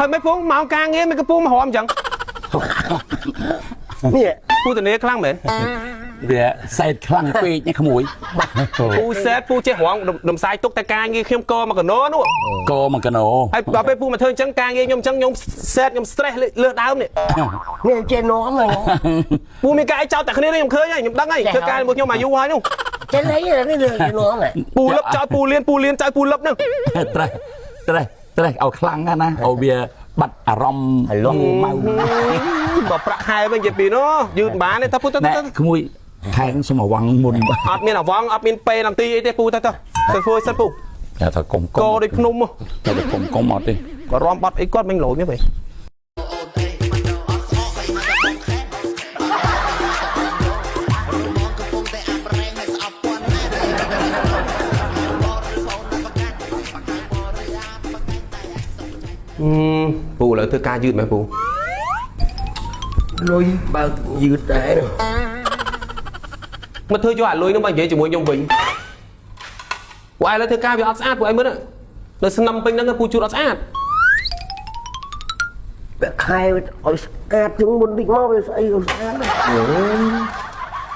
ហើយមិនពងមកការងារមិនក៏ពងមកហមអញ្ចឹងនេះពូតនេខ្លាំងមែនវាសេតខ្លាំងពេកនេះក្មួយពូសេតពូចេះរងរំសាយទុកតែការងារខ្ញុំកមកកណោនោះកមកកណោហើយដល់ពេលពូមកធ្វើអញ្ចឹងការងារខ្ញុំអញ្ចឹងខ្ញុំសេតខ្ញុំ stress លើដើមនេះនេះចេះនោមហ្នឹងពូមានការអីចោលតែគ្នានេះខ្ញុំឃើញហើយខ្ញុំដឹងហើយធ្វើការមួយខ្ញុំអាយុហើយនោះចេះលេងនេះលើនោមពូលឹបចោលពូលៀនចោលពូលឹបហ្នឹងត្រេះឲ្យខ្លាំងណាឲ្យវាបាត់អារម្មណ៍លងមកបើប្រាក់ខែវិញនិយាយពីនោះយឺតបានទេតើពូទៅក្មួយខែសុំអវងមុនអត់មានអវងអត់មានពេលនាទីអីទេពូទៅធ្វើសិនពូតែថាកុំកដូចភ្នំតែកុំអត់ទេក៏រំបាត់អីគាត់មិនលោនេះវិញពូឥឡូវធ្វើការយឺតមែនពូលុយបើយឺតដែរមកធ្វើយកអាលុយនោះមកនិយាយជាមួយខ្ញុំវិញពួកឯងឥឡូវធ្វើការវាអត់ស្អាតពួកឯងមើលនៅស្នឹមពេញហ្នឹងពូជូតអត់ស្អាតបែកខែឲ្យស្អាតជាងមុនតិចមកវាស្អីឲ្យស្អាត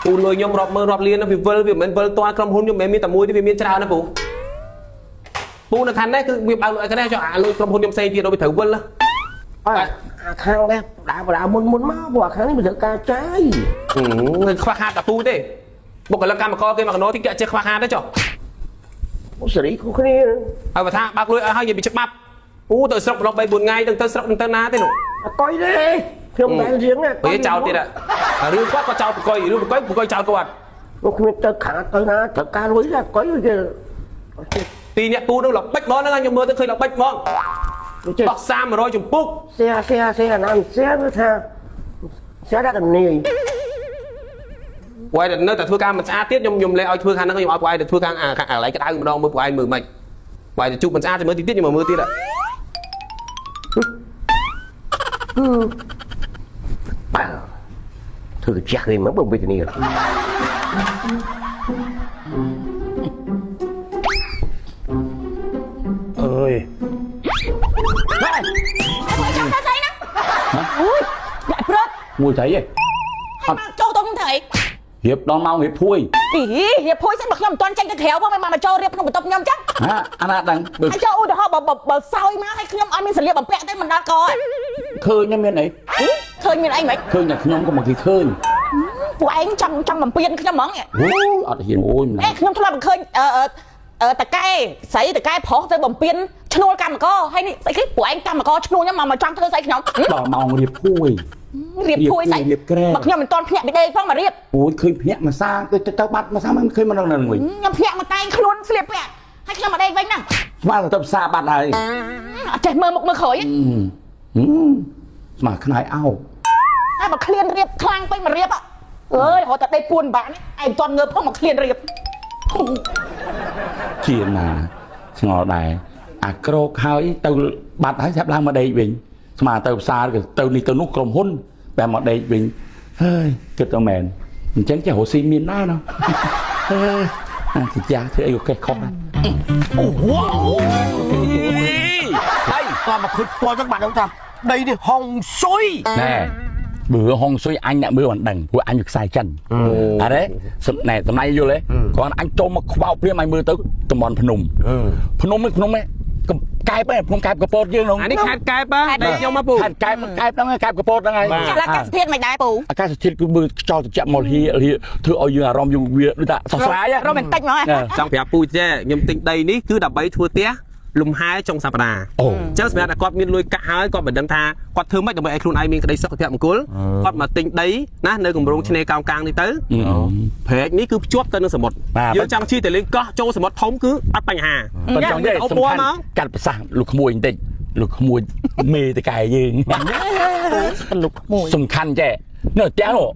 ពូលុយខ្ញុំរាប់ម៉ឺនរាប់លានវាវិលវាមិនវិលតក្រុមហ៊ុនខ្ញុំមិនមានតែមួយទេវាមានច្រើនណាពូនៅខាងនេះគឺវាបើកលុយឲ្យគ្នាចុះអាលុយក្រុមហ៊ុនខ្ញុំផ្សេងទៀតទៅវាត្រូវវិលអាខាងនេះដើរមុនមកព្រោះអាខាងនេះវាត្រូវការចាយខ្វះខាតតែពូទេបុគ្គលិកកម្មករគេមកកណោទីគេចេះខ្វះខាតទេចុះសេរីគ្រប់គ្នាហើយបើថាបើកលុយឲ្យនិយាយពីច្បាប់ទៅស្រុកប្រឡប់3 4ថ្ងៃទៅស្រុកទៅណាទេនោះអកុយទេខ្ញុំមិនរៀងទេវាចោលទៀតរឿងគាត់ក៏ចោលបកុយរឿងបកុយចោលគាត់លោកខ្ញុំទៅខាងទៅណាត្រូវការលុយអកុយគេពីអ្នកពូនោះល្បិចហ្មងហ្នឹងខ្ញុំមើលទៅឃើញល្បិចហ្មងបោះ300ចំពុកសៀណាមសៀគឺថាសៀដាក់កនីពួកឯងនៅតែធ្វើការមិនស្អាតទៀតខ្ញុំលែងឲ្យធ្វើខាងហ្នឹងខ្ញុំឲ្យពួកឯងទៅធ្វើខាងកន្លែងក្តៅម្ដងមើលពួកឯងមើលមិនពួកឯងទៅជួបមិនស្អាតមើលតិចទៀតខ្ញុំមើលទៀតបើធ្វើចាស់វិញមកបើវិធានីអើយចាំតែស្អីណាអូយដាក់ព្រឹកមួយស្អីហ៎អត់ចូលទៅថៃរៀបដល់ម៉ោងរៀបភួយរៀបភួយសិនបើខ្ញុំមិនទាន់ចេញទៅក្រៅផងមិនមកចូលរៀបក្នុងបន្ទប់ខ្ញុំចឹងអាណាដឹងហើយចូលឧទាហរណ៍បើសោយមកឲ្យខ្ញុំអត់មានសលៀកបំពាក់ទេមិនដល់កឃើញមានអីឃើញមានអីមិនឃើញតែខ្ញុំក៏មកគេឃើញពួកឯងចង់បំពេញខ្ញុំហ្មងអត់ហ៊ានអូយម្ល៉េះខ្ញុំធ្លាប់ឃើញតកែស្រីតកែប្រុសទៅបំពេញឈ្នួលកម្មករហើយនេះស្អីគេពួកឯងកម្មករឈ្នួលខ្ញុំមកចង់ធ្វើស្អីខ្ញុំដល់ម៉ោងរៀបភួយស្អីបើខ្ញុំមិនទាន់ភ្ញាក់ពីដេកផងមករៀបអូយឃើញភ្ញាក់មួយសាទៅបាត់មួយសាមិនឃើញមកនឹងវិញខ្ញុំភ្ញាក់មកតែងខ្លួនស្លៀកពាក់ហើយខ្ញុំមកដេកវិញហ្នឹងស្មានទៅផ្សារបាត់ហើយអត់ចេះមើលមុខមើលក្រោយស្មានខ្នាយអោហើយមកឃ្លានរៀបខ្លាំងពេញមករៀបអើយរត់តែដេកពួនបានឯងមិនទាន់ងើបផងមកឃ្លានរៀបជាណាស្ងល់ដែរអាក្រោកហើយទៅបាត់ហើយចាប់ឡើងមកដេកវិញស្មានទៅផ្សារទៅនេះទៅនោះក្រុមហ៊ុនបែរមកដេកវិញហើយគិតទៅមែនអញ្ចឹងចេះរស់ស៊ីមានដែរណាចាស់ធ្វើអីក៏កេះខុសដែរអូវ៉ាហើយក៏មកឃើញផ្ទាល់ហ្នឹងបាទខ្ញុំថាដីនេះហុងស៊ុយណែបើហុងស៊ុយអញអ្នកមើលមិនដឹងព្រោះអញវាខ្សែចិនអរេណែតំណៃយល់ទេគាត់អញចូលមកខ្វោព្រាមអញមើលទៅតំបន់ភ្នំនេះកែបភ្នំកែបកពតយើងនោះអានេះខេត្តកែបដែរខ្ញុំមកពូខេត្តកែបហ្នឹងកែបកពតហ្នឹងហើយអាកាសធាតុមិនដែរពូអាកាសធាតុគឺមើលខ្យល់ត្រជាក់មកធ្វើឲ្យយើងអារម្មណ៍យើងវាដូចថាសស្រាយរ៉ូមែនទិកហ្មងចង់ប្រាប់ពូចេះខ្ញុំទិញដីនេះគឺដើម្បីធ្វើផ្ទះលំហែចុងសប្តាហ៍អញ្ចឹងសម្រាប់តែគាត់មានលុយកាក់ហើយគាត់មិនដឹងថាគាត់ធ្វើម៉េចដើម្បីឲ្យខ្លួនឯងមានក្តីសុខភាពមង្គលគាត់មកទិញដីណានៅគម្រោងឆ្នេរកោងកាងនេះទៅព្រែកនេះគឺភ្ជាប់ទៅនឹងសមុទ្រយើងចង់ជិះទៅលេងកោះចូលសមុទ្រធំគឺអត់បញ្ហាប៉ុន្តែនេះសំខាន់កាត់ប្រសាសន៍លោកក្មួយបន្តិចលោកក្មួយមេតកែយើងលោកក្មួយសំខាន់ចេះនៅផ្ទះនោះ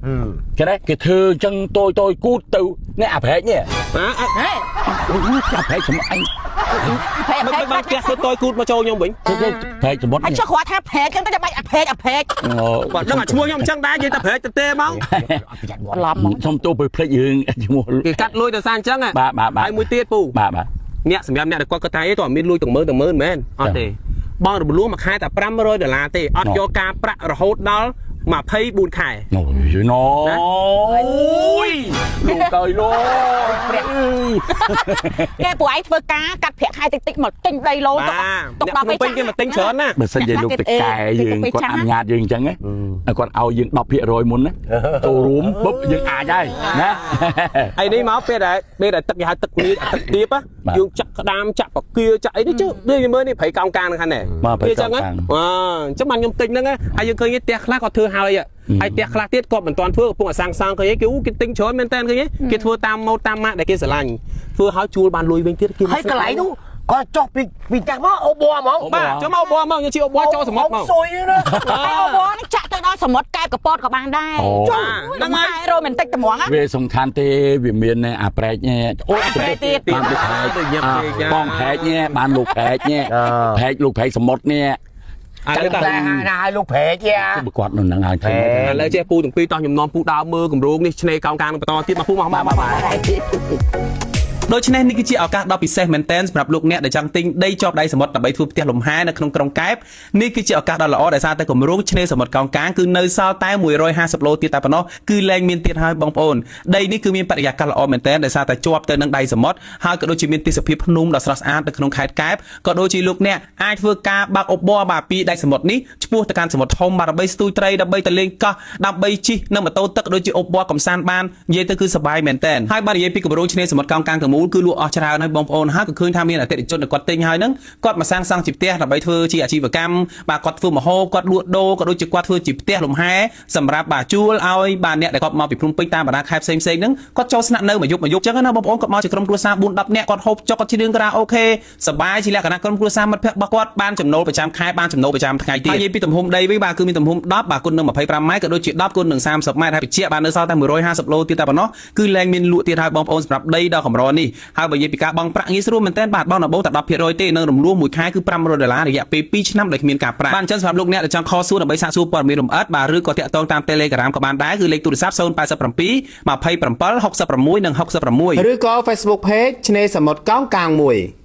គេធ្វើអញ្ចឹងតូចគូតទៅនេះអាព្រែកនេះអាព្រែកចំអញមិនបានផ្ទះធ្វើតូចគូតមកចូលខ្ញុំវិញព្រែកសមុទ្រហើយចុះគាត់ថាព្រែកចឹងទៅបាច់អាព្រែកគាត់ដឹងអាឈ្មោះខ្ញុំអញ្ចឹងដែរនិយាយតែព្រែកទៅទេហ្មងឡំសុំទោសពេលភ្លេចយើងឈ្មោះគេកាត់លុយទៅសារអញ្ចឹងបាទហើយមួយទៀតពូបាទអ្នកសម្រាប់អ្នកដែលគាត់គាត់ថាអីតើមានលុយទាំងមើលមែនអត់ទេ បងរំលោះមួយខែតែ$500ទេអត់យកការប្រាក់រហូតដល់24ខែ អូយណូអូយលោកអើយលោក គេពួកឯងធ្វើការកាត់ប្រាក់ខែតិចតិចមកទិញដីឡូទុកដល់ពេល គេមកទិញច្រើនណា បើសិនជាលោកតកែយើងគាត់អនុញ្ញាតយើងអញ្ចឹងគាត់ឲ្យយើង10%មុនណាចូលរួមបឹបយើងអាចហើយណា អីនេះមកពេលដែលទឹកគេហៅទឹកនេះទឹកទៀបយើងចាក់ក្តាមចាក់បកាចាក់អីនេះជឿដូចមើលនេះប្រៃកោងកាងហ្នឹងហ្នឹងអញ្ចឹងអញ្ចឹងបានខ្ញុំទិញហ្នឹងហើយយើងឃើញផ្ទះខ្លះគាត់ធ្វើហើយហើយផ្ទះខ្លះទៀតគាត់មិនទាន់ធ្វើកំពុងតែសាងសង់ឃើញគេទិញច្រើនមែនតើឃើញគេធ្វើតាមម៉ូដតាមម៉ាកដែលគេស្រឡាញ់ធ្វើឲ្យជួលបានលុយវិញទៀតគេ ហើយកន្លែងនោះគាត់ចុះពីចាស់មកអូបហ្មង បាទចុះមកបមកយើងជិះអូបចូលសមុទ្រមក សុយណា ហើយអូបនេះចាក់ទៅដល់សមុទ្រកែបកពតក៏បានដែរចុះហ្នឹងហើយរ៉ូមែនទិកត្មង វាសំខាន់ទេវាមានអាប្រែកញ៉ែអូប្រែកទៀតបានលោកប្រែកបងប្រែកញ៉ែបានលោកប្រែកញ៉ែប្រែកលោកប្រែកសមុទ្រនេះ ឥឡូវតែ ណាឲ្យលោកប្រែកយ៉ា គាត់នៅនឹងហើយ ឥឡូវចេះពូទាំងពីរតោះខ្ញុំនាំពូដើរមើលគម្រោងនេះឆ្នេរកោងកាងបន្តទៀតមកពូមកដូច្នេះនេះគឺជាឱកាសដ៏ពិសេសមែនទែនសម្រាប់លោកអ្នកដែលចង់ទិញដីជាប់ដៃសមុទ្រដើម្បីធ្វើផ្ទះលំហែនៅក្នុងក្រុងកែបនេះគឺជាឱកាសដ៏ល្អដែលសារតែគម្រោងឆ្នេរសមុទ្រកោងកាងគឺនៅសល់តែ150 ឡូទៀតតែប៉ុណ្ណោះគឺលែងមានទៀតហើយបងប្អូនដីនេះគឺមានបរិយាកាសល្អមែនទែនដែលសារតែជាប់ទៅនឹងដៃសមុទ្រហើយក៏ដូចជាមានទេសភាពភ្នំដ៏ស្រស់ស្អាតនៅក្នុងខេត្តកែបក៏ដូចជាលោកអ្នកអាចធ្វើការបាក់អបបបាទពីដៃសមុទ្រនេះឆ្ពោះទៅកាន់សមុទ្រធំបាទដើម្បីស្ទូចត្រីដើម្បីទៅលេងកោះដើម្បីជិះនៅម៉ូតូទឹកដូចជាអបបកំសាន្តបាននិយាយទៅគឺសប្បាយមែនទែនហើយបាទនិយាយពីគម្រោងឆ្នេរសមុទ្រកោងកាងទាំងមូលគឺលក់អស់ច្រើនហើយបងប្អូនហើយក៏ឃើញថាមានអតិថិជនដែលគាត់ទិញហើយហ្នឹងគាត់មកសាងសង់ជាផ្ទះដើម្បីធ្វើជាអាជីវកម្មបាទគាត់ធ្វើម្ហូបគាត់លក់ដូរក៏ដូចជាគាត់ធ្វើជាផ្ទះលំហែសម្រាប់បាទជួលឲ្យបាទអ្នកដែលគាត់មកពីភ្នំពេញតាមបណ្ដាខេត្តផ្សេងៗហ្នឹងគាត់ចូលស្នាក់នៅមួយយប់អញ្ចឹងណាបងប្អូនគាត់មកជាក្រុមគ្រួសារ 4-10 នាក់គាត់ហូបចុកគាត់ជិះរឿងការ៉ាអូខេសប្បាយជាលក្ខណៈក្រុមគ្រួសារមិត្តភក្តិរបស់គាត់បានចំណូលប្រចាំខែបានចំណូលប្រចាំថ្ងៃទៀតហើយនិយាយពីទំហំដីវិញបាទគឺមានទំហំ10បាទគុណនឹង25ម៉ែត្រក៏ដូចជា10គុណនឹង30ម៉ែត្រហើយបញ្ជាក់បាទនៅសល់តែ150 ឡូទៀតតែប៉ុណ្ណោះគឺលែងមានលក់ទៀតហើយបងប្អូនសម្រាប់ដីដ៏កម្រនេះហើយបើនិយាយពីការបង់ប្រាក់ងាយស្រួលមែនតើបាទបងដំបូងតែ 10% ទេនៅរំលោះមួយខែគឺ$500រយៈពេល2ឆ្នាំដោយគ្មានការប្រាក់បានអញ្ចឹងសម្រាប់លោកអ្នកដែលចង់ខលសួរដើម្បីសាកសួរព័ត៌មានលម្អិតបាទឬក៏តាក់ទងតាម Telegram ក៏បានដែរគឺលេខទូរស័ព្ទ087 27 66 និង 66 ឬក៏ Facebook Page ឆ្នេរសមុទ្រកោងកាង1